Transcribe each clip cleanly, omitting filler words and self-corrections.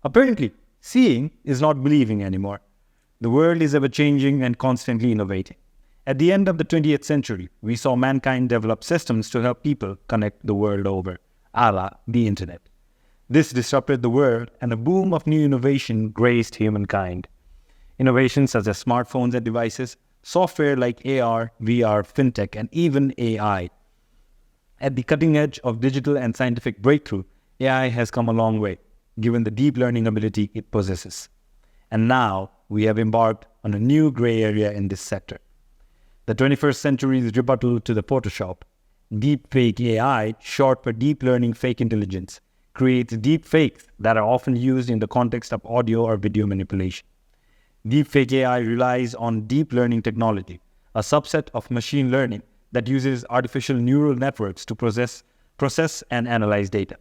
Apparently, seeing is not believing anymore. The world is ever changing and constantly innovating. At the end of the 20th century, we saw mankind develop systems to help people connect the world over, a la the internet. This disrupted the world, and a boom of new innovation graced humankind. Innovations such as smartphones and devices, software like AR, VR, fintech, and even AI. At the cutting edge of digital and scientific breakthrough, AI has come a long way, given the deep learning ability it possesses. And now, we have embarked on a new gray area in this sector. The 21st century's rebuttal to the Photoshop, Deepfake AI, short for Deep Learning Fake Intelligence, creates deepfakes that are often used in the context of audio or video manipulation. Deepfake AI relies on deep learning technology, a subset of machine learning that uses artificial neural networks to process and analyze data.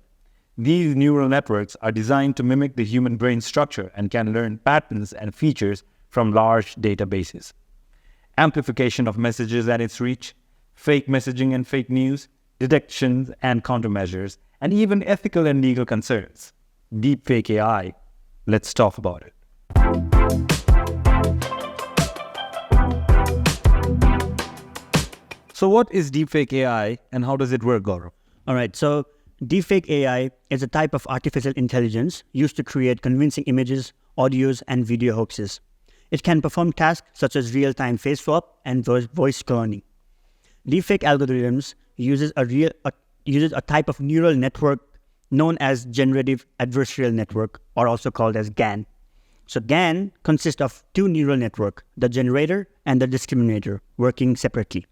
These neural networks are designed to mimic the human brain structure and can learn patterns and features from large databases. Amplification of messages and its reach, fake messaging and fake news, detections and countermeasures, and even ethical and legal concerns. Deepfake AI. Let's talk about it. So what is deepfake AI and how does it work, Gaurav? All right, so deepfake AI is a type of artificial intelligence used to create convincing images, audios, and video hoaxes. It can perform tasks such as real-time face swap and voice cloning. Deepfake algorithms uses a type of neural network known as generative adversarial network, or also called as GAN. So GAN consists of two neural networks, the generator and the discriminator, working separately.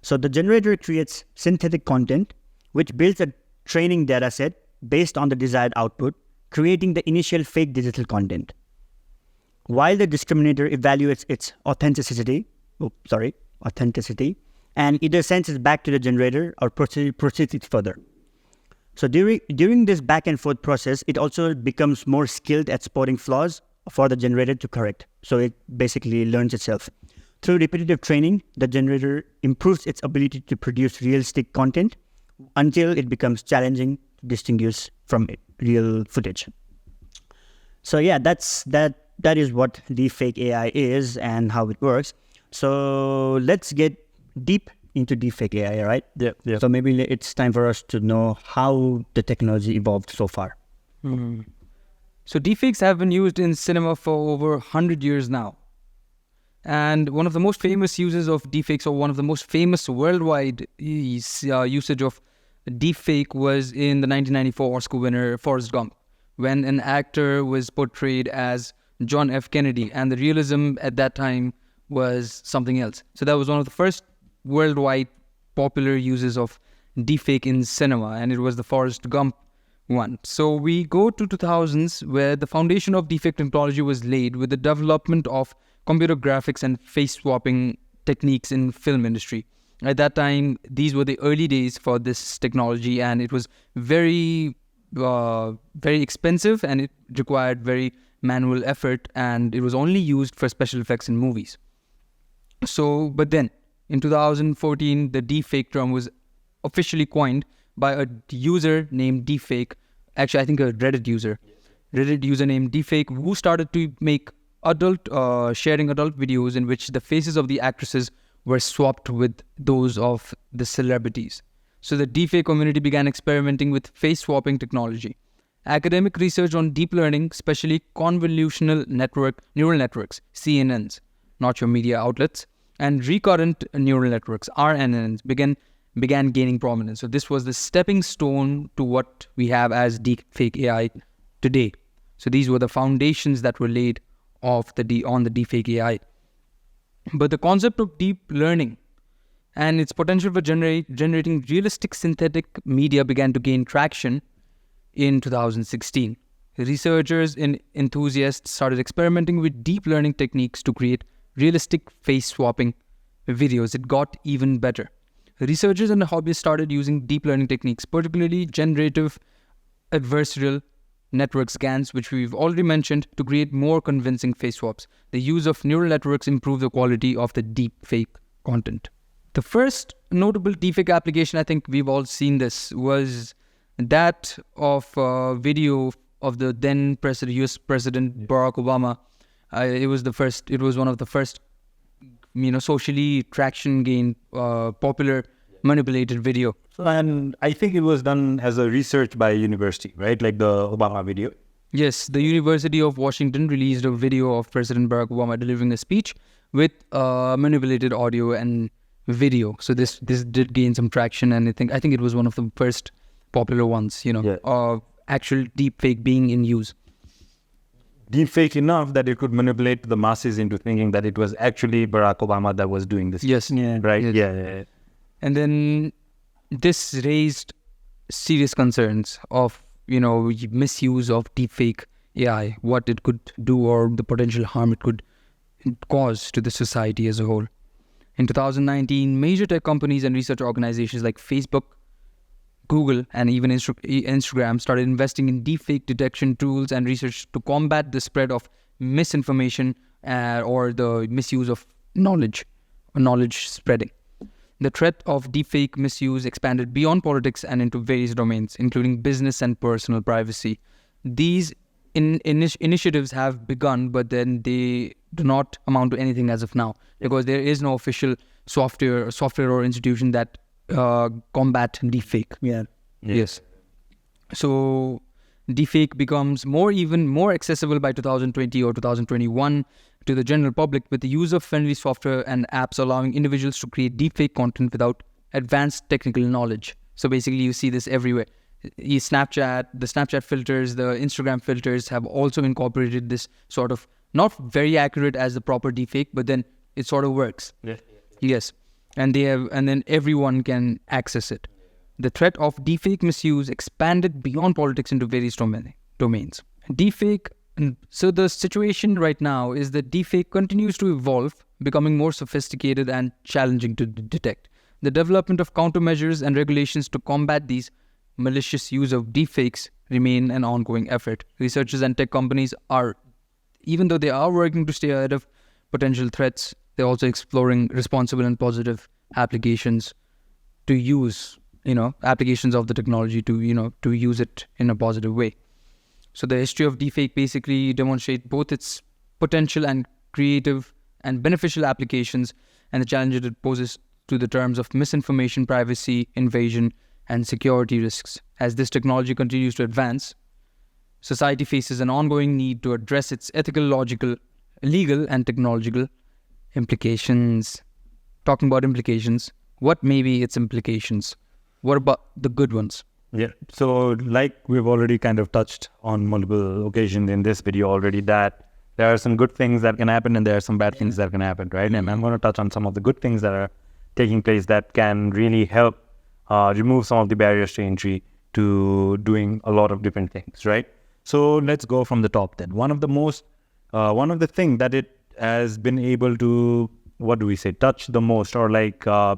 So the generator creates synthetic content, which builds a training data set based on the desired output, creating the initial fake digital content. While the discriminator evaluates its authenticity, and either sends it back to the generator or proceeds it further. So during this back and forth process, it also becomes more skilled at spotting flaws for the generator to correct. So it basically learns itself. Through repetitive training, the generator improves its ability to produce realistic content until it becomes challenging to distinguish from real footage. So yeah, that is what deepfake AI is and how it works. So let's get deep into deepfake AI, right? Yeah. So maybe it's time for us to know how the technology evolved so far. Mm-hmm. So deepfakes have been used in cinema for over 100 years now. And one of the most famous uses of deepfakes, or one of the most famous worldwide usage of deepfake, was in the 1994 Oscar winner Forrest Gump, when an actor was portrayed as John F. Kennedy, and the realism at that time was something else. So that was one of the first worldwide popular uses of deepfake in cinema, and it was the Forrest Gump one. So we go to 2000s, where the foundation of deepfake technology was laid with the development of computer graphics and face swapping techniques in film industry. At that time, these were the early days for this technology, and it was very expensive, and it required very manual effort, and it was only used for special effects in movies. So, but then in 2014, the deepfake term was officially coined by a user named Deepfake. Actually, I think a Reddit user named Deepfake, who started to make sharing adult videos in which the faces of the actresses were swapped with those of the celebrities. So the deepfake community began experimenting with face swapping technology. Academic research on deep learning, especially convolutional neural networks, CNNs, not your media outlets, and recurrent neural networks, RNNs, began gaining prominence. So this was the stepping stone to what we have as deepfake AI today. So these were the foundations that were laid on the deepfake AI. But the concept of deep learning and its potential for generating realistic synthetic media began to gain traction in 2016. Researchers and enthusiasts started experimenting with deep learning techniques to create realistic face swapping videos. It got even better. Researchers and hobbyists started using deep learning techniques, particularly generative adversarial network scans, which we've already mentioned, to create more convincing face swaps. The use of neural networks improved the quality of the deepfake content. The first notable deepfake application, I think we've all seen this, was that of video the then president, U.S. President Barack Obama. It was one of the first, socially traction gained, popular manipulated video. So, and I think it was done as a research by a university, right? Like the Obama video. Yes, the University of Washington released a video of President Barack Obama delivering a speech with manipulated audio and video. So this did gain some traction, and I think it was one of the first popular ones, of actual deepfake being in use. Deepfake enough that it could manipulate the masses into thinking that it was actually Barack Obama that was doing this. Yes. Right? Yes. Yeah. And then this raised serious concerns of, misuse of deepfake AI, what it could do or the potential harm it could cause to the society as a whole. In 2019, major tech companies and research organizations like Facebook, Google, and even Instagram started investing in deepfake detection tools and research to combat the spread of misinformation or the misuse of knowledge spreading. The threat of deepfake misuse expanded beyond politics and into various domains, including business and personal privacy. These initiatives have begun, but then they do not amount to anything as of now, because there is no official software or institution that combat deepfake. Yeah. Yes. So deepfake becomes even more accessible by 2020 or 2021 to the general public, with the user-friendly software and apps allowing individuals to create deepfake content without advanced technical knowledge. So basically, you see this everywhere. The Snapchat filters, the Instagram filters have also incorporated this sort of, not very accurate as the proper deepfake, but then it sort of works. Yeah. Yes. And then everyone can access it. The threat of deepfake misuse expanded beyond politics into various domains. So the situation right now is that deepfake continues to evolve, becoming more sophisticated and challenging to detect. The development of countermeasures and regulations to combat these malicious use of deepfakes remain an ongoing effort. Researchers and tech companies even though they are working to stay ahead of potential threats, they're also exploring responsible and positive applications to use, applications of the technology to use it in a positive way. So the history of deepfake basically demonstrates both its potential and creative and beneficial applications, and the challenges it poses to the terms of misinformation, privacy, invasion, and security risks. As this technology continues to advance, society faces an ongoing need to address its ethical, legal, and technological implications. Talking about implications, what may be its implications? What about the good ones? Yeah. So like we've already kind of touched on multiple occasions in this video already, that there are some good things that can happen and there are some bad things that can happen, right? And I'm going to touch on some of the good things that are taking place that can really help remove some of the barriers to entry to doing a lot of different things, right? So let's go from the top then. One of the things that it has been able to, touch the most, or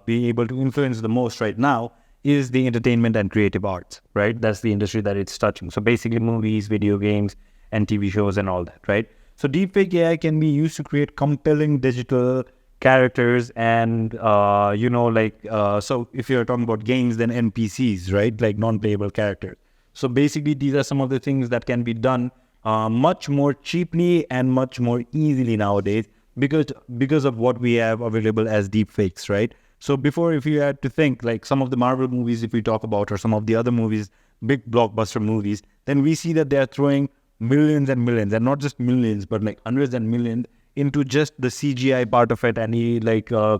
be able to influence the most right now, is the entertainment and creative arts, right? That's the industry that it's touching. So basically movies, video games, and TV shows and all that, right? So deepfake AI can be used to create compelling digital characters and, so if you're talking about games, then NPCs, right? Like non-playable characters. So basically these are some of the things that can be done much more cheaply and much more easily nowadays because of what we have available as deepfakes, right? So before, if you had to think like some of the Marvel movies, if we talk about, or some of the other movies, big blockbuster movies, then we see that they are throwing millions and millions, and not just millions, but like hundreds and millions into just the CGI part of it, and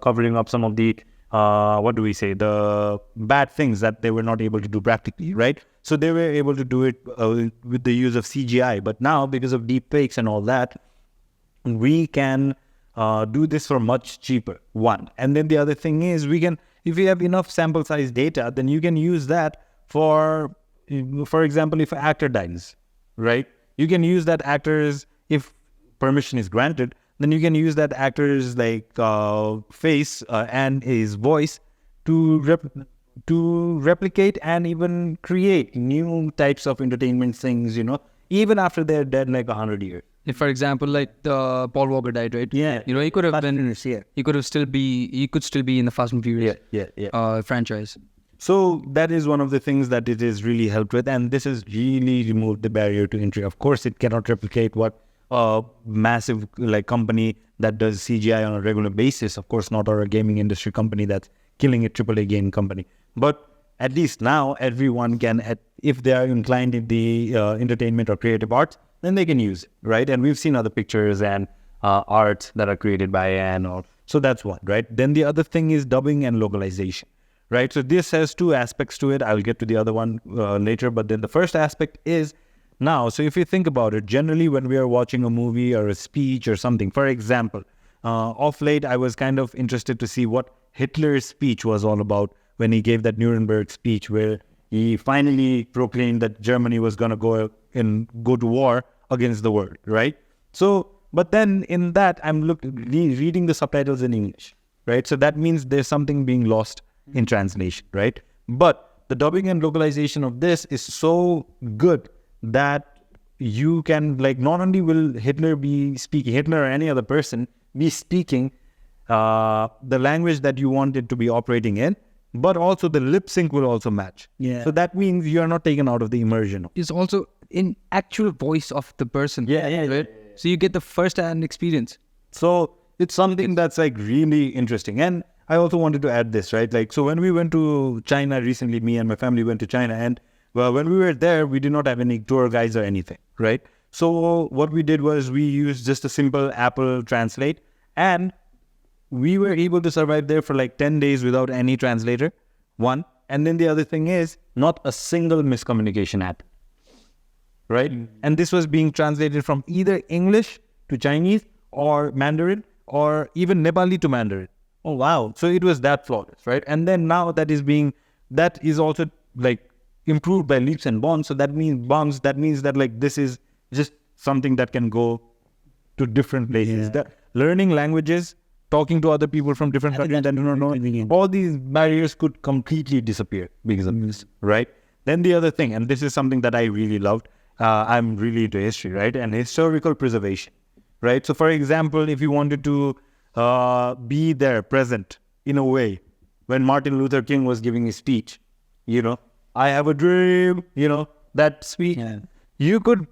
covering up some of the, the bad things that they were not able to do practically, right? So they were able to do it with the use of CGI. But now, because of deepfakes and all that, we can do this for much cheaper, one. And then the other thing is, if you have enough sample size data, then you can use that for example, if an actor dies, right? You can use that actor's, if permission is granted, then you can use that actor's face and his voice to replicate and even create new types of entertainment things, even after they're dead 100 years. If, for example, like Paul Walker died, right? Yeah. He could have been. Yeah. He could still be in the Fast and Furious franchise. So that is one of the things that it is really helped with, and this has really removed the barrier to entry. Of course, it cannot replicate what a massive like company that does CGI on a regular basis. Of course, not, or a gaming industry company that's killing it, AAA game company. But at least now everyone can, if they are inclined in the entertainment or creative arts, then they can use it, right? And we've seen other pictures and arts that are created by AI. So that's one, right? Then the other thing is dubbing and localization, right? So this has two aspects to it. I'll get to the other one later. But then the first aspect is now, so if you think about it, generally when we are watching a movie or a speech or something, for example, of late, I was kind of interested to see what Hitler's speech was all about when he gave that Nuremberg speech where he finally proclaimed that Germany was going to go to war against the world, right? So, but then in that, I'm reading the subtitles in English, right? So that means there's something being lost in translation, right? But the dubbing and localization of this is so good that you can, like, not only will Hitler or any other person be speaking the language that you want it to be operating in, but also the lip sync will also match. Yeah. So that means you are not taken out of the immersion. It's also in actual voice of the person. Right? So you get the first-hand experience. So it's something that's like really interesting. And I also wanted to add this, right? Like, so when we went to China recently, me and my family went to China, and well, when we were there, we did not have any tour guides or anything, right? So what we did was we used just a simple Apple Translate, and we were able to survive there for like 10 days without any translator, one. And then the other thing is not a single miscommunication happened, right? And this was being translated from either English to Chinese or Mandarin or even Nepali to Mandarin. Oh, wow. So it was that flawless, right? And then now that is also like improved by leaps and bounds. So that means that like this is just something that can go to different places. Yeah. Learning languages, talking to other people from different countries that do not know, all these barriers could completely disappear because of this, right? Then the other thing, and this is something that I really loved, I'm really into history, right? And historical preservation, right? So for example, if you wanted to be there, present in a way, when Martin Luther King was giving his speech, I have a dream, that speech, you could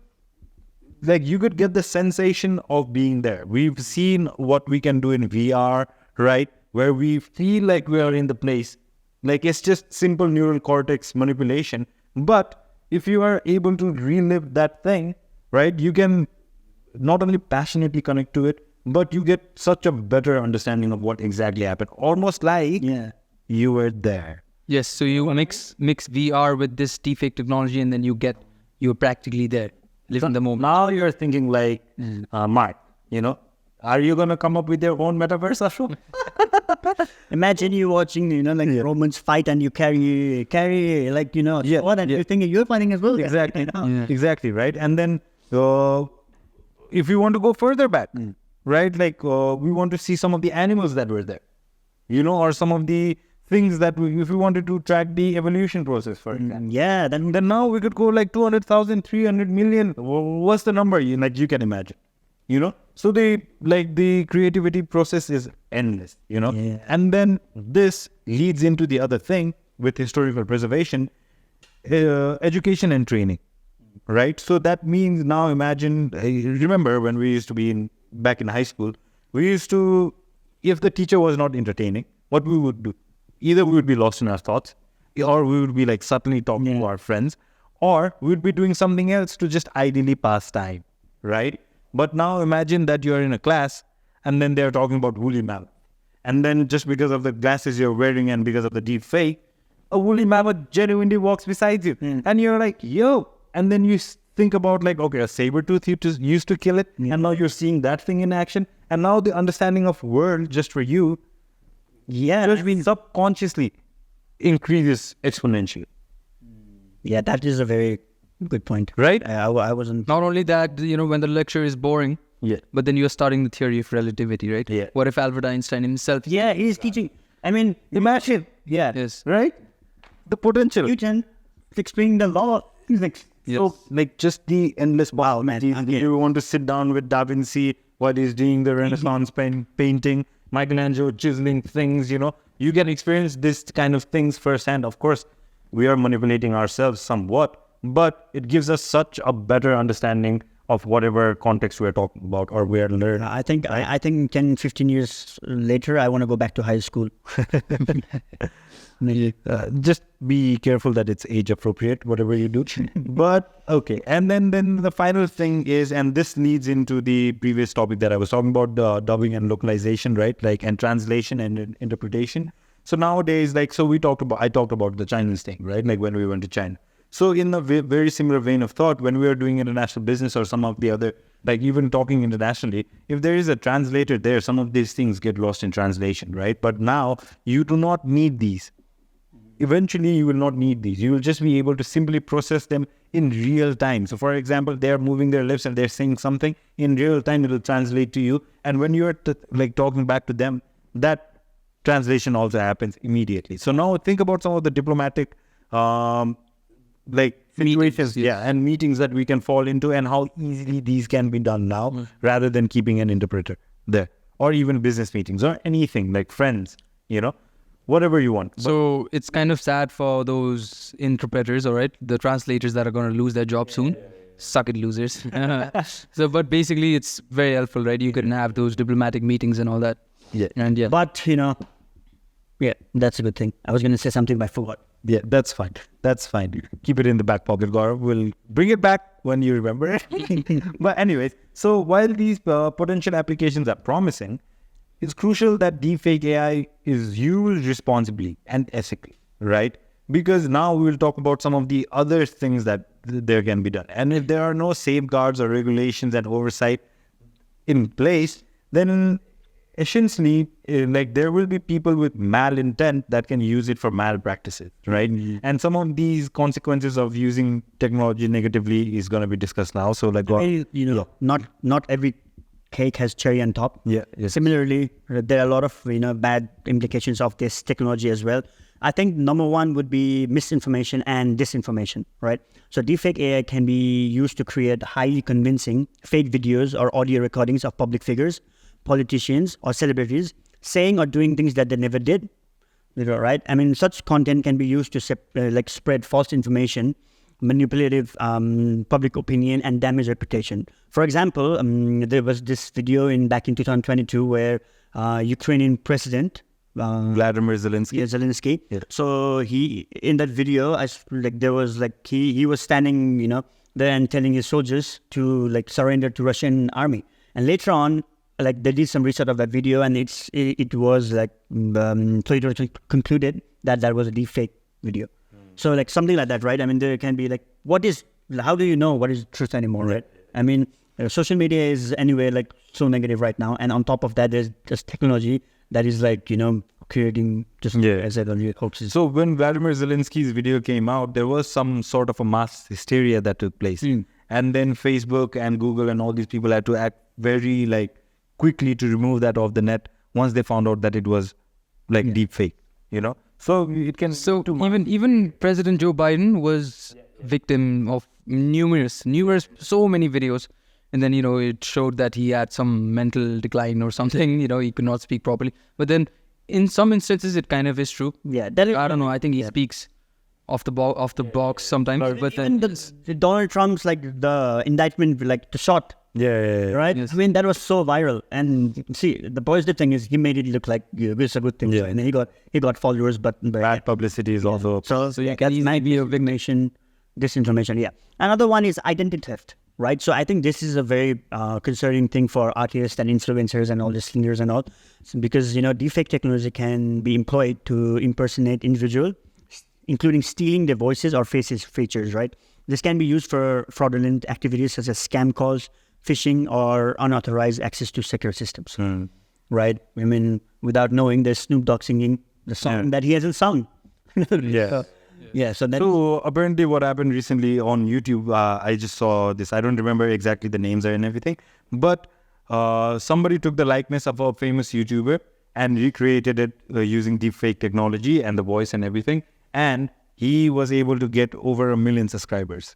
get the sensation of being there. We've seen what we can do in VR, right? Where we feel like we are in the place. Like it's just simple neural cortex manipulation. But if you are able to relive that thing, right, you can not only passionately connect to it, but you get such a better understanding of what exactly happened. Almost like you were there. Yes, so you mix VR with this deepfake technology, and then you're practically there, living the moment. Now you're thinking like, Mark, are you going to come up with your own metaverse, Ashok? Imagine you watching, Romans fight, and you carry sword, and you're thinking you're fighting as well. Exactly. Exactly, right? And then if you want to go further back, right? Like we want to see some of the animals that were there, or some of the things that if we wanted to track the evolution process, for example. Then Now we could go like 200,000, 300 million. What's the number you can imagine? So the creativity process is endless, And then this leads into the other thing with historical preservation, education and training, right? So that means now imagine, remember when we used to be back in high school, if the teacher was not entertaining, what we would do? Either we would be lost in our thoughts, or we would be like subtly talking to our friends, or we would be doing something else to just ideally pass time, right? But now imagine that you're in a class and then they're talking about woolly mammoth. And then just because of the glasses you're wearing and because of the deep fake, a woolly mammoth genuinely walks beside you. And you're like, yo. And then you think about like, okay, a saber tooth used to kill it. And now you're seeing that thing in action. And now the understanding of world just for you, subconsciously increases exponentially. Yeah, that is a very good point. Right? I wasn't... Not only that, when the lecture is boring, but then you're starting the theory of relativity, right? Yeah. What if Albert Einstein himself... Yeah, he's teaching. I mean, imagine. Yeah. Yes. Right? The potential. Newton explaining the law of physics. Yes. So, like, just the endless possibilities. man. You want to sit down with Da Vinci, what he's doing, the Renaissance painting, Michelangelo chiseling things, You can experience this kind of things firsthand. Of course, we are manipulating ourselves somewhat, but it gives us such a better understanding of whatever context we're talking about or we're learning. I think 10, 15 years later, I want to go back to high school. Just be careful that it's age appropriate, whatever you do. But okay, and then the final thing is, and this leads into the previous topic that I was talking about, the dubbing and localization, right? Like, and translation and interpretation. So nowadays, like, I talked about the Chinese thing, right? Like when we went to China. So in a very similar vein of thought, when we are doing international business or some of the other, like even talking internationally, if there is a translator there, some of these things get lost in translation, right? But now you do not need these. Eventually, you will not need these. You will just be able to simply process them in real time. So for example, they're moving their lips and they're saying something in real time, it will translate to you. And when you're talking back to them, that translation also happens immediately. So now think about some of the diplomatic situations, and meetings that we can fall into, and how easily these can be done now rather than keeping an interpreter there, or even business meetings or anything like friends, whatever you want. So it's kind of sad for those interpreters, all right, the translators that are going to lose their job soon. Suck it, losers. So, but basically, it's very helpful, right? You can have those diplomatic meetings and all that. Yeah. And But that's a good thing. I was going to say something, but I forgot. Yeah, that's fine. That's fine. Keep it in the back pocket, Gaurav. We'll bring it back when you remember. But anyways, so while these potential applications are promising, it's crucial that deepfake AI is used responsibly and ethically, right? Because now we will talk about some of the other things that there can be done. And if there are no safeguards or regulations and oversight in place, then essentially, there will be people with malintent that can use it for malpractices, right? Mm-hmm. And some of these consequences of using technology negatively is going to be discussed now. So, not every cake has cherry on top. Yeah. Yes. Similarly, there are a lot of bad implications of this technology as well. I think number one would be misinformation and disinformation, right? So deepfake AI can be used to create highly convincing fake videos or audio recordings of public figures, politicians or celebrities saying or doing things that they never did, right? I mean, such content can be used to spread false information, manipulative public opinion, and damage reputation. For example, there was this video back in 2022 where Ukrainian president Vladimir Zelensky. Yeah. So he, in that video, he was standing, there and telling his soldiers to surrender to Russian army. And later on, they did some research of that video, and it was concluded that was a deepfake video. So something like that, right? I mean, there can be how do you know what is truth anymore, right? I mean, social media is anyway so negative right now, and on top of that, there's just technology that is creating just as I hoaxes. So when Vladimir Zelensky's video came out, there was some sort of a mass hysteria that took place, and then Facebook and Google and all these people had to act very quickly to remove that off the net once they found out that it was deep fake, So it can. So even President Joe Biden was victim of numerous, so many videos, and then it showed that he had some mental decline or something. He could not speak properly. But then in some instances, it kind of is true. Yeah, I don't know. I think he speaks off the box sometimes. But even then Donald Trump's the indictment, the shot. Yeah. Right? Yes. I mean, that was so viral. And see, the positive thing is he made it look like it's a good thing. Yeah. And he got followers, but bad publicity is also. So that might be a big disinformation. Yeah. Another one is identity theft, right? So I think this is a very concerning thing for artists and influencers and all the singers and all, because deepfake technology can be employed to impersonate individuals, including stealing their voices or faces features, right? This can be used for fraudulent activities such as scam calls, phishing, or unauthorized access to secure systems, right? I mean, without knowing, there's Snoop Dogg singing the song that he hasn't sung. So apparently what happened recently on YouTube, I just saw this. I don't remember exactly the names and everything, but somebody took the likeness of a famous YouTuber and recreated it using deepfake technology and the voice and everything. And he was able to get over 1 million subscribers.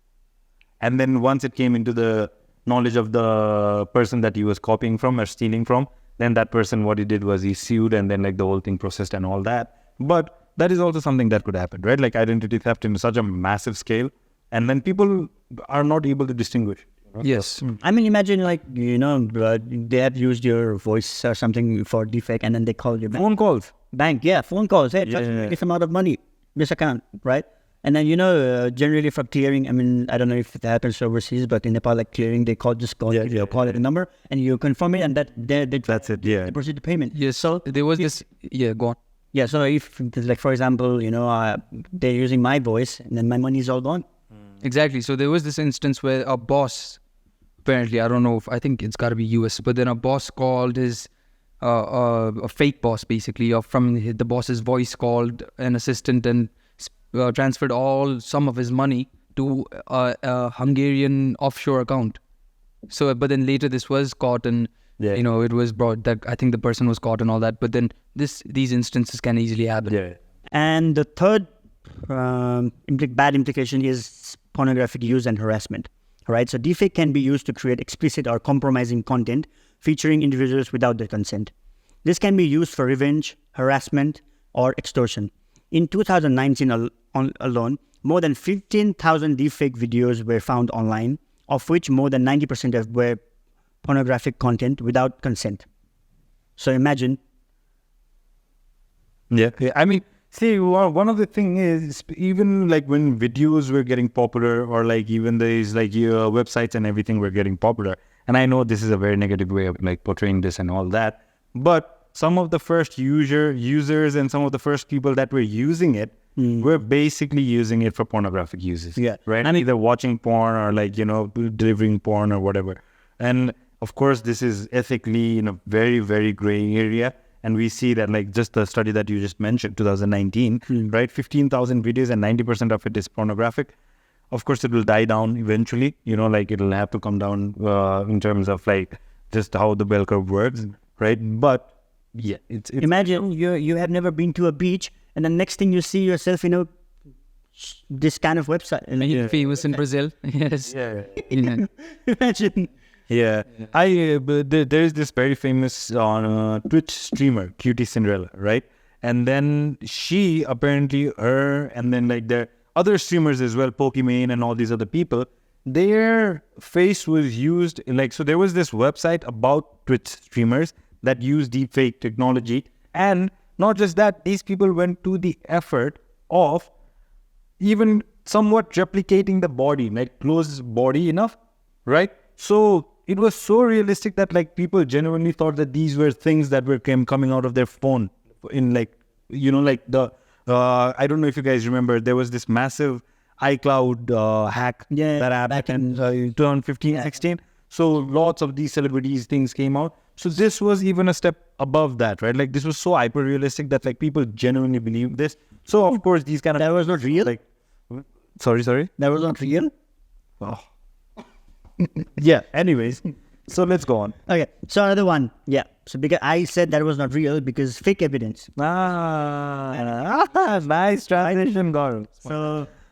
And then once it came into the knowledge of the person that he was copying from or stealing from, Then that person, what he did was he sued, and then like the whole thing processed and all that. But that is also something that could happen, right? Like identity theft in such a massive scale, and then people are not able to distinguish. Yes. I mean, imagine like, they have used your voice or something for deepfake, and then they call your Phone calls. bank. Yeah, phone calls. Hey, Yeah. this amount of money, this account, right? And then, generally for clearing, I mean, I don't know if that happens overseas, but in Nepal, like clearing, they call it a number, and you confirm it, and That's it. Yeah. they proceed to payment. Yes. So There was this. Yeah, go on. yeah, so if like, for example, they're using my voice, and then my money is all gone. Exactly. So there was this instance where a boss, apparently, I don't know if, I think it's got to be US, but then a boss called his, a fake boss basically, or from the boss's voice called an assistant and transferred some of his money to a Hungarian offshore account. So, but then later this was caught, and Yeah. it was brought that I think the person was caught and all that. But then these instances can easily happen. Yeah. And the third bad implication is pornographic use and harassment. Right? So deepfake can be used to create explicit or compromising content featuring individuals without their consent. This can be used for revenge, harassment, or extortion. In 2019 alone, more than 15,000 deepfake videos were found online, of which more than 90% were pornographic content without consent. So imagine. Yeah. I mean, see, one of the thing is, even like when videos were getting popular, or like even these like websites and everything were getting popular, and I know this is a very negative way of like portraying this and all that, but some of the first users and some of the first people that were using it were basically using it for pornographic uses. Yeah. Right? I mean, either watching porn or like, delivering porn or whatever. And of course, this is ethically in a very, very gray area. And we see that like just the study that you just mentioned, 2019, right? 15,000 videos and 90% of it is pornographic. Of course, it will die down eventually, like it'll have to come down in terms of like just how the bell curve works, right? But yeah, it's imagine you have never been to a beach, and the next thing you see yourself, this kind of website. And Famous in Brazil. Yes. yeah. imagine. Yeah, there is this very famous Twitch streamer, Cutie Cinderella, right? And then she apparently, and then like the other streamers as well, Pokimane and all these other people, their face was used so there was this website about Twitch streamers that use deepfake technology, and not just that, these people went to the effort of even somewhat replicating the body, like close body enough, right? So it was so realistic that like people genuinely thought that these were things that were coming out of their phone in like, like the, I don't know if you guys remember, there was this massive iCloud hack that happened in 2015, 16. So lots of these celebrities things came out. So this was even a step above that, right? Like this was so hyper realistic that like people genuinely believed this. So of course these kind of, That was not real? Like, sorry. That was not real? Oh. Yeah. Anyways, so let's go on. Okay, so another one. Yeah, so because I said that was not real because fake evidence. Nice transition, Gaurav.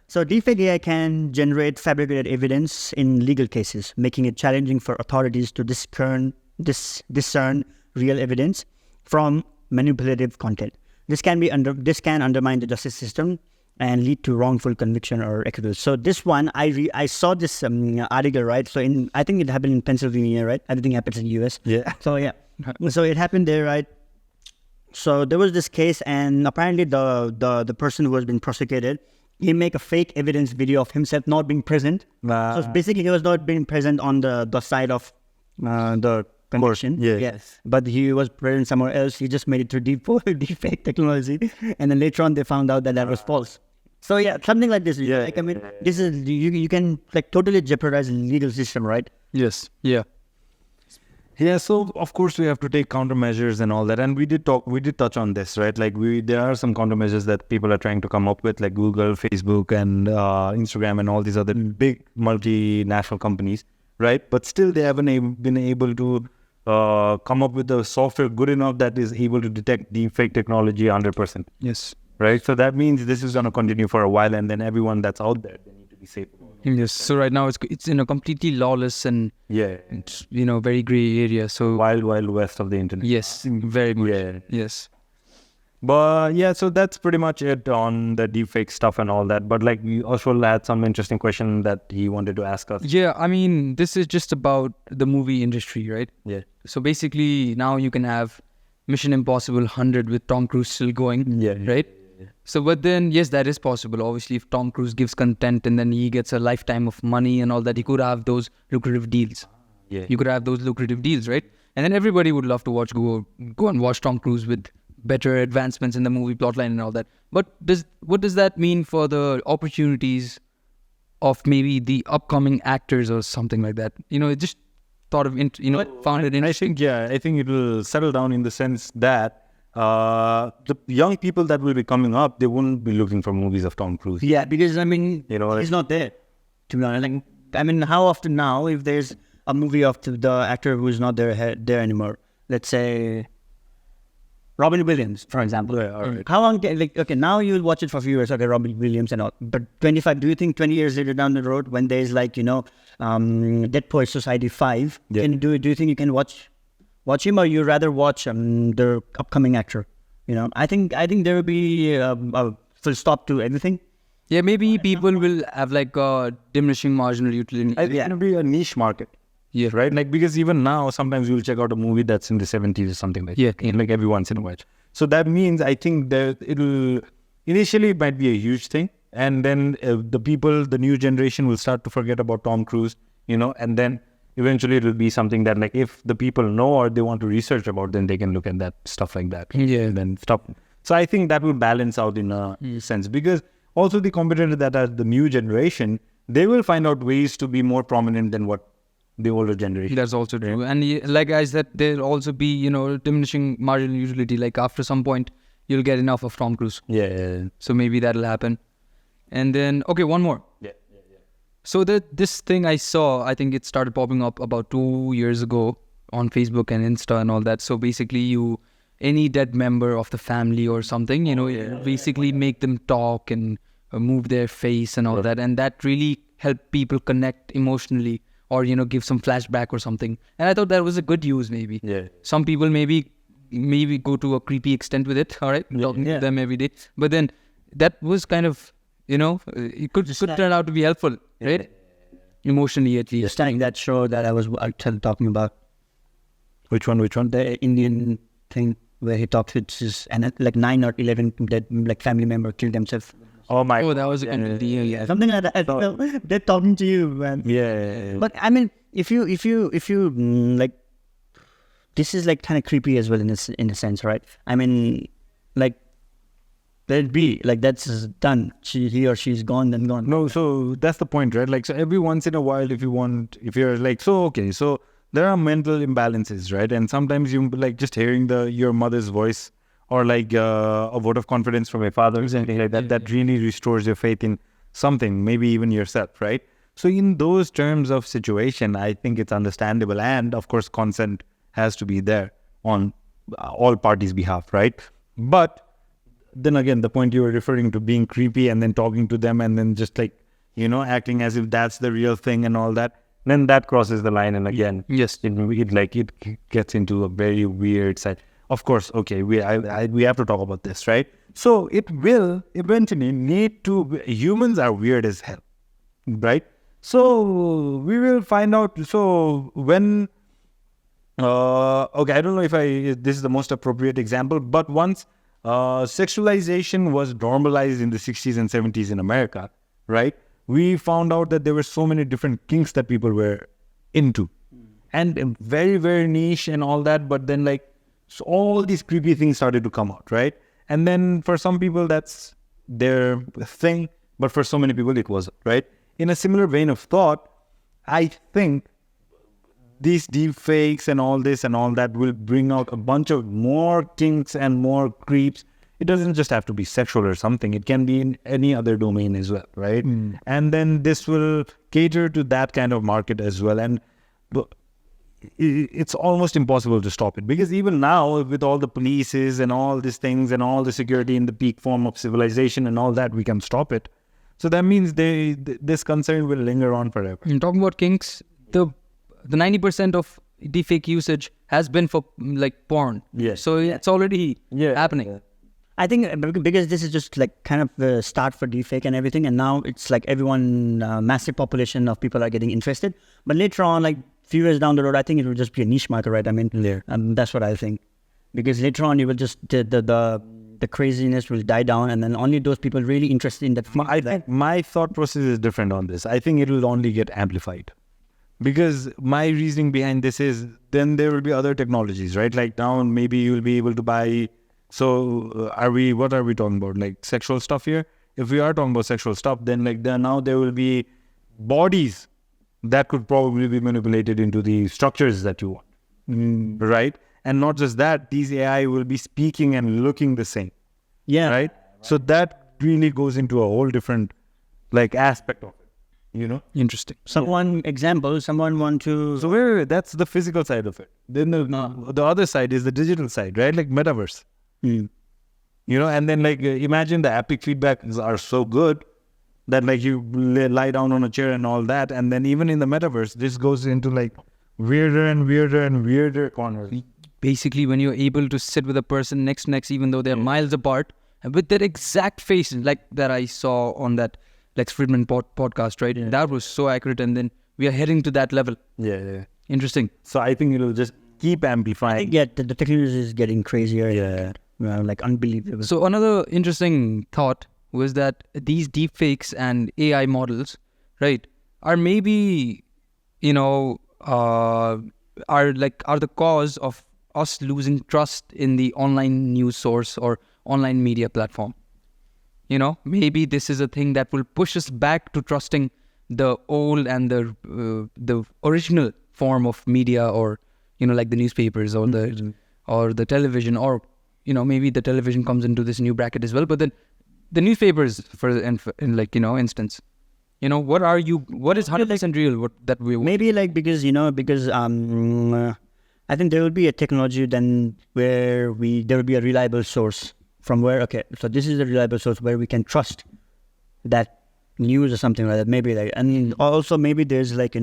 So deepfake AI can generate fabricated evidence in legal cases, making it challenging for authorities to discern real evidence from manipulative content. This can undermine the justice system and lead to wrongful conviction or acquittal. So this one, I saw this article, right? So I think it happened in Pennsylvania, right? Everything happens in US. Yeah. So yeah, so it happened there, right? So there was this case, and apparently the person who has been prosecuted, he make a fake evidence video of himself not being present. So basically, he was not being present on the side of the conviction. Yeah. Yes. But he was present somewhere else. He just made it through deepfake technology, and then later on they found out that was false. So yeah, something like this. Yeah. Like, I mean, this is you can like totally jeopardize the legal system, right? Yes. Yeah. Yeah, so of course we have to take countermeasures and all that, and we did touch on this, right? Like there are some countermeasures that people are trying to come up with, like Google, Facebook, and Instagram, and all these other big multinational companies, right? But still, they haven't been able to come up with a software good enough that is able to detect deepfake technology 100%. Yes. Right? So that means this is going to continue for a while, and then everyone that's out there, they need to be safe. Yes. So right now it's in a completely lawless and Yeah. very gray area. So Wild west of the internet. yes, very much. Yeah. Yes. But yeah, so that's pretty much it on the deepfake stuff and all that. But like, we also had some interesting question that he wanted to ask us. Yeah, I mean, this is just about the movie industry, right? Yeah. So basically, now you can have Mission Impossible 100 with Tom Cruise still going, Yeah. right? So, but then, yes, that is possible. Obviously, if Tom Cruise gives content and then he gets a lifetime of money and all that, he could have those lucrative deals. Yeah. You could have those lucrative deals, right? And then everybody would love to go and watch Tom Cruise with better advancements in the movie plotline and all that. But what does that mean for the opportunities of maybe the upcoming actors or something like that? It just thought of found it interesting. I think it will settle down in the sense that the young people that will be coming up, they wouldn't be looking for movies of Tom Cruise. Yeah, because I mean, like- he's not there. To be honest, like, I mean, how often now, if there's a movie of the actor who's not there anymore, let's say Robin Williams, for example. Yeah, all right. How long? Okay, now you'll watch it for a few years. Okay, Robin Williams and all. But 25. Do you think 20 years later down the road, when there's Dead Poets Society 5, Yeah. do you think you can watch him, or you rather watch the upcoming actor? I think there will be a full stop to everything. Yeah, maybe people will have like a diminishing marginal utility. I think it'll be a niche market. Yeah. Right? Like, because even now, sometimes you'll check out a movie that's in the 70s or something like Yeah. that. Like every once in a while. So that means I think that initially it might be a huge thing. And then the new generation will start to forget about Tom Cruise, and then eventually it will be something that, like, if the people know or they want to research about, then they can look at that stuff like that. Yeah. And then stop. So I think that will balance out in a sense, because also the competitors that are the new generation, they will find out ways to be more prominent than what the older generation. That's also true. And like I said, there'll also be, diminishing marginal utility. Like after some point, you'll get enough of Tom Cruise. Yeah. So maybe that'll happen. And then, okay, one more. Yeah. So this thing I saw, I think it started popping up about 2 years ago on Facebook and Insta and all that. So basically any dead member of the family or something, basically make them talk and move their face and all that. And that really helped people connect emotionally, or, give some flashback or something. And I thought that was a good use, maybe. Yeah. Some people maybe go to a creepy extent with it, all right? Talking to them every day. But then that was kind of, it could turn out to be helpful, right? Emotionally, at least. Just like that show that I was talking about, Which one? the Indian thing where he talks with his, and like 9 or 11 dead, like, family member killed themselves. Oh my. Oh, that was a good idea. Yeah. Something like that. They're talking to you, man. Yeah. But I mean, if you like, this is like kind of creepy as well in a sense, right? I mean, like, let it be, like, that's done. He or she's gone, then gone. No, so that's the point, right? Like, so every once in a while, if you're like, so there are mental imbalances, right? And sometimes you like just hearing your mother's voice, or like a vote of confidence from a father, or something like that, that really restores your faith in something, maybe even yourself, right? So in those terms of situation, I think it's understandable. And of course, consent has to be there on all parties' behalf, right? But then again, the point you were referring to, being creepy and then talking to them and then just like, acting as if that's the real thing and all that, then that crosses the line. And again, Yes. it gets into a very weird side. Of course, okay, we have to talk about this, right? So it will eventually need to. Humans are weird as hell, right? So we will find out. So when, okay, I don't know if this is the most appropriate example, but once sexualization was normalized in the 60s and 70s in America, right? We found out that there were so many different kinks that people were into, and very, very niche and all that. But then, like, so all these creepy things started to come out, right? And then for some people, that's their thing, but for so many people, it wasn't, right? In a similar vein of thought, I think these deep fakes and all this and all that will bring out a bunch of more kinks and more creeps. It doesn't just have to be sexual or something. It can be in any other domain as well, right? And then this will cater to that kind of market as well. And it's almost impossible to stop it, because even now, with all the polices and all these things and all the security in the peak form of civilization and all that, we can stop it. So that means this concern will linger on forever. And talking about kinks, the 90% of deepfake usage has been for like porn. Yes. So it's already happening. Yeah. I think because this is just like kind of the start for deepfake and everything, and now it's like everyone, massive population of people are getting interested. But later on, like few years down the road, I think it will just be a niche market, right? I mean, that's what I think. Because later on, you will just the craziness will die down, and then only those people really interested in that. I think my thought process is different on this. I think it will only get amplified. Because my reasoning behind this is then there will be other technologies, right? Like now maybe you'll be able to buy. So what are we talking about? Like sexual stuff here? If we are talking about sexual stuff, then now there will be bodies that could probably be manipulated into the structures that you want, right? And not just that, these AI will be speaking and looking the same, right? So that really goes into a whole different like aspect of it, Interesting. Someone want to. So wait, that's the physical side of it. Then the other side is the digital side, right? Like metaverse. And then like imagine the haptic feedbacks are so good that like you lie down on a chair and all that, and then even in the metaverse, this goes into like weirder and weirder and weirder corners. Basically, when you're able to sit with a person next, even though they're miles apart, and with their exact faces, like that I saw on that Lex Friedman podcast, right? Yeah. That was so accurate, and then we are heading to that level. Yeah. Interesting. So I think it'll just keep amplifying. Yeah, the technology is getting crazier. Yeah. Like unbelievable. So another interesting thought was that these deepfakes and AI models, right, are maybe, are the cause of us losing trust in the online news source or online media platform. Maybe this is a thing that will push us back to trusting the old and the original form of media, or like the newspapers or the television, or maybe the television comes into this new bracket as well. But then the newspapers, instance, what is 100% real? Maybe like because I think there will be a technology then where there will be a reliable source from where, okay, so this is a reliable source where we can trust that news or something like that. Maybe like, and also maybe there's like,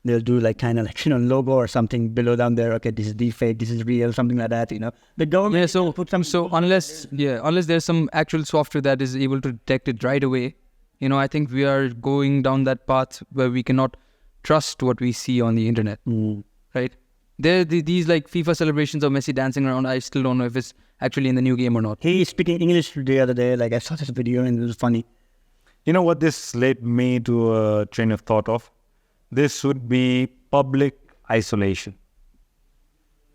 they'll do like kind of like, logo or something below down there. Okay, this is deepfake, this is real, something like that, The government put some. So unless there's some actual software that is able to detect it right away, I think we are going down that path where we cannot trust what we see on the internet, right? These like FIFA celebrations of Messi dancing around, I still don't know if it's actually in the new game or not. He speaking English the other day, like I saw this video and it was funny. You know what this led me to a train of thought of? This would be public isolation,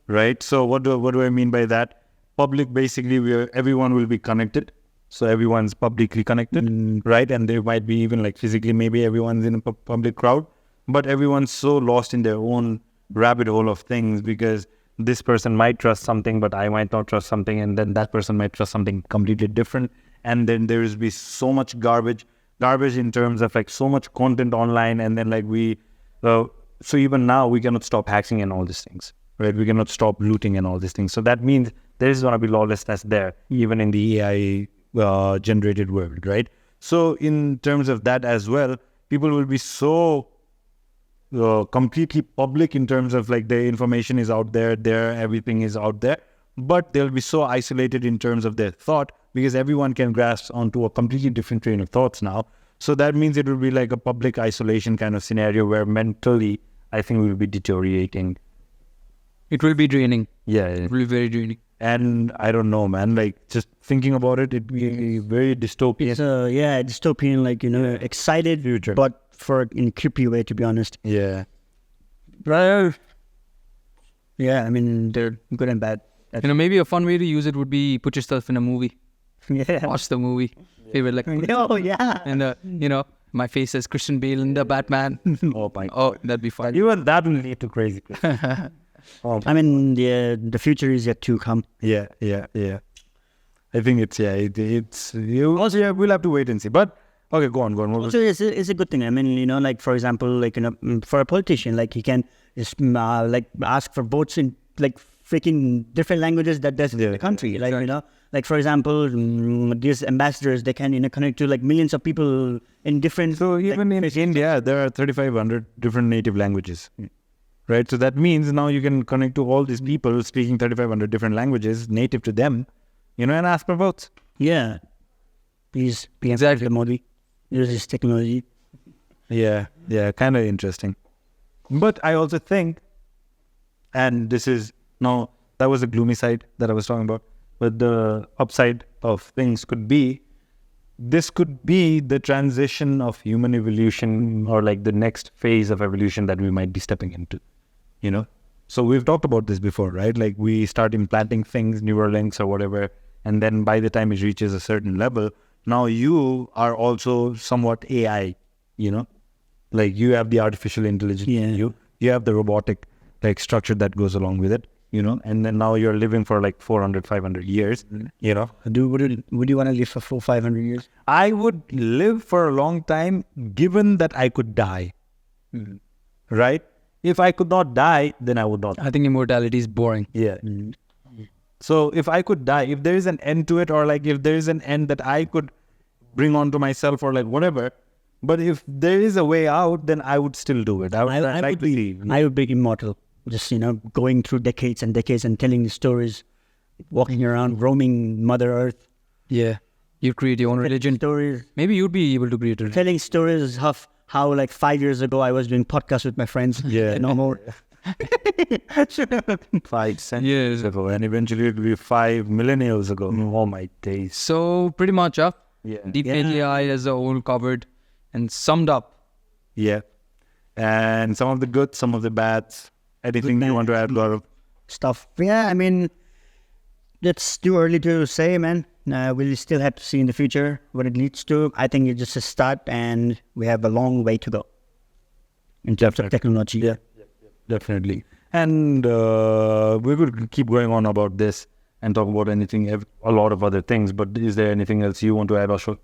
right? So what do I mean by that? Public, basically, everyone will be connected. So everyone's publicly connected, right? And there might be even like physically, maybe everyone's in a public crowd, but everyone's so lost in their own rabbit hole of things, because this person might trust something, but I might not trust something, and then that person might trust something completely different. And then there will be so much garbage in terms of like so much content online, and then like so even now we cannot stop hacking and all these things, right? We cannot stop looting and all these things. So that means there is going to be lawlessness there, even in the AI generated world, right? So in terms of that as well, people will be so completely public in terms of like their information is out there, everything is out there, but they'll be so isolated in terms of their thought, because everyone can grasp onto a completely different train of thoughts now. So that means it will be like a public isolation kind of scenario where mentally, I think we'll be deteriorating. It will be draining. Yeah. It will be very draining. And I don't know, man, like just thinking about it, it'd be very dystopian. It's dystopian, like, excited, future, but in a creepy way, to be honest. Yeah. Right. Yeah, I mean, they're good and bad. Maybe a fun way to use it would be put yourself in a movie. Yeah. Watch the movie. Favorite, like, oh, yeah. And, my face says Christian Bale in the Batman. Oh, my God. Oh, that'd be fun. Even that will lead to crazy. I mean, the future is yet to come. Yeah. I think we'll have to wait and see. But okay, go on. Also, it's a good thing. I mean, like for example, like for a politician, like he can just like ask for votes in like freaking different languages that there's in the country. Like, like for example, these ambassadors, they can, connect to like millions of people in different. So even in India, there are 3,500 different native languages, right? So that means now you can connect to all these people speaking 3,500 different languages native to them, and ask for votes. Yeah. Please, Exactly. Modi, use this technology. Yeah, kind of interesting. But I also think, and this is, no, that was the gloomy side that I was talking about, but the upside of things could be, this could be the transition of human evolution, or like the next phase of evolution that we might be stepping into, So we've talked about this before, right? Like we start implanting things, neural links or whatever, and then by the time it reaches a certain level, now you are also somewhat AI, like you have the artificial intelligence, you have the robotic like structure that goes along with it, and then now you're living for like 400, 500 years, Would you want to live for 500 years? I would live for a long time given that I could die, right? If I could not die, then I would not. I think immortality is boring. Yeah. So if I could die, if there is an end to it, or like if there is an end that I could bring onto myself or like whatever, but if there is a way out, then I would still do it. I would be immortal. Just, going through decades and decades and telling the stories, walking around, roaming Mother Earth. Yeah. You create your own religion. Stories. Maybe you'd be able to create a religion. Telling stories of how like 5 years ago I was doing podcasts with my friends. Yeah. No more. 5 centuries ago, and eventually it will be 5 millennials ago. Oh my days. So pretty much up. Yeah. Deepfake AI as a whole covered and summed up. Yeah. And some of the good, some of the bads. Anything you want to add, Gaurav? Stuff. Yeah, I mean, it's too early to say, man. We'll still have to see in the future what it leads to. I think it's just a start, and we have a long way to go in terms of technology. Yeah, definitely. And we could keep going on about this and talk about a lot of other things. But is there anything else you want to add, Ashok?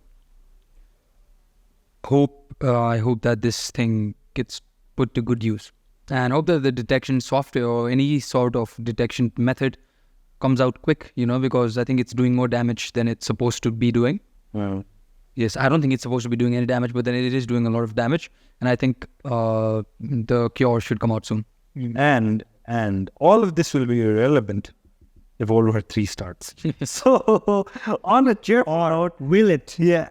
I hope that this thing gets put to good use, and hope that the detection software or any sort of detection method comes out quick, because I think it's doing more damage than it's supposed to be doing. Yes, I don't think it's supposed to be doing any damage, but then it is doing a lot of damage, and I think the cure should come out soon. And all of this will be irrelevant if World War III starts. So on a cheerful note, Will it? yeah.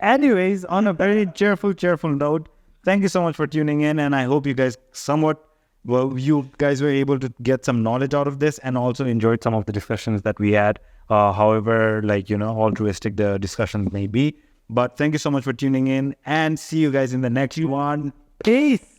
Anyways, on a very cheerful note, thank you so much for tuning in, and I hope you guys were able to get some knowledge out of this and also enjoyed some of the discussions that we had, however, altruistic the discussions may be. But thank you so much for tuning in, and see you guys in the next one. Peace!